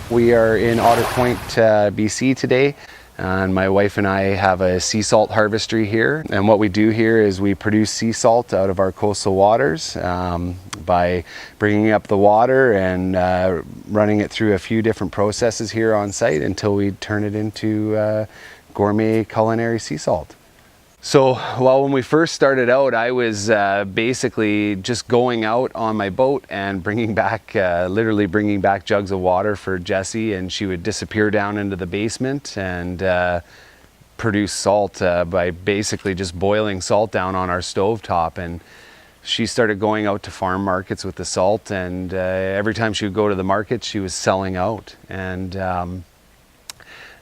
We are in Otter Point, BC today, and my wife and I have a sea salt harvestry here. And what we do here is we produce sea salt out of our coastal waters by bringing up the water and running it through a few different processes here on site until we turn it into gourmet culinary sea salt. So, well, when we first started out, I was basically just going out on my boat and bringing back, literally bringing back jugs of water for Jessie, and she would disappear down into the basement and produce salt by basically just boiling salt down on our stovetop. And she started going out to farm markets with the salt, and every time she would go to the market, she was selling out. And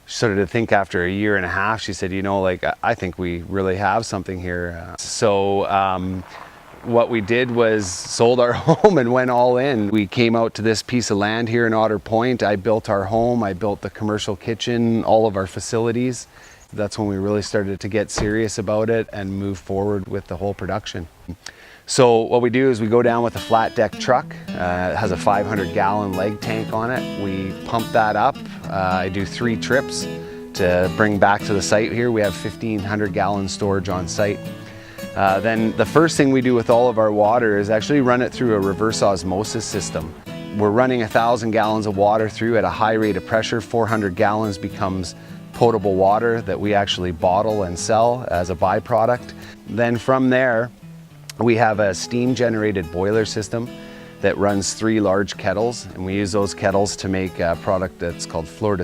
started to think after a year and a half, she said, you know, like, I think we really have something here. So what we did was sold our home and went all in. We came out to this piece of land here in Otter Point. I built our home, I built the commercial kitchen, all of our facilities. That's when we really started to get serious about it and move forward with the whole production. So what we do is we go down with a flat deck truck. It has a 500-gallon leg tank on it. We pump that up. I do 3 trips to bring back to the site here. We have 1,500-gallon storage on site. Then the first thing we do with all of our water is actually run it through a reverse osmosis system. We're running 1,000 gallons of water through at a high rate of pressure. 400 gallons becomes potable water that we actually bottle and sell as a byproduct. Then from there, we have a steam-generated boiler system that runs 3 large kettles, and we use those kettles to make a product that's called Fleur,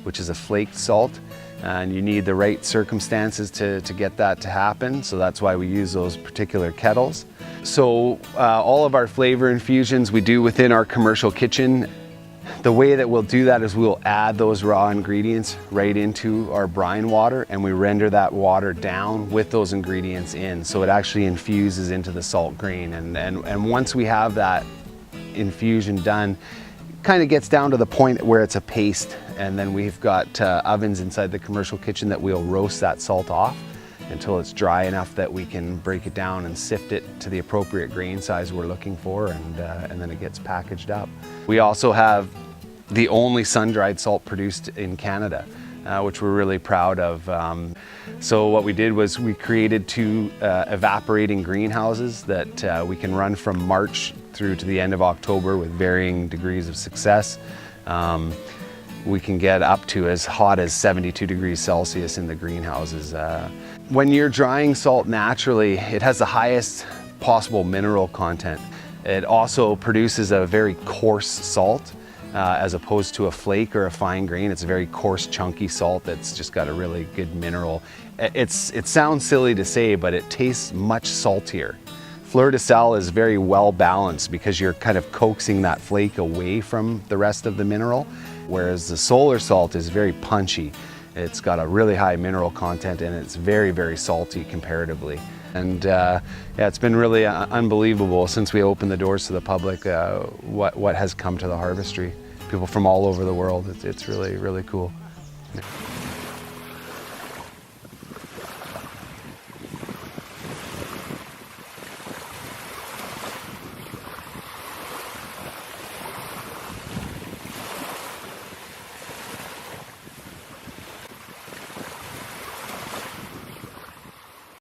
which is a flaked salt. And you need the right circumstances to get that to happen, so that's why we use those particular kettles. So all of our flavor infusions we do within our commercial kitchen. The way that we'll do that is we'll add those raw ingredients right into our brine water, and we render that water down with those ingredients in, so it actually infuses into the salt grain. And once we have that infusion done, it kind of gets down to the point where it's a paste, and then we've got ovens inside the commercial kitchen that we'll roast that salt off until it's dry enough that we can break it down and sift it to the appropriate grain size we're looking for, and then it gets packaged up. We also have the only sun-dried salt produced in Canada, which we're really proud of. So what we did was we created 2 evaporating greenhouses that we can run from March through to the end of October with varying degrees of success. We can get up to as hot as 72 degrees Celsius in the greenhouses. When you're drying salt naturally, it has the highest possible mineral content. It also produces a very coarse salt, as opposed to a flake or a fine grain. It's a very coarse, chunky salt that's just got a really good mineral. It sounds silly to say, but it tastes much saltier. Fleur is very well balanced because you're kind of coaxing that flake away from the rest of the mineral, whereas the solar salt is very punchy. It's got a really high mineral content, and it's very, very salty comparatively. And yeah, it's been really unbelievable since we opened the doors to the public, what has come to the harvestry. People from all over the world. It's really, really cool.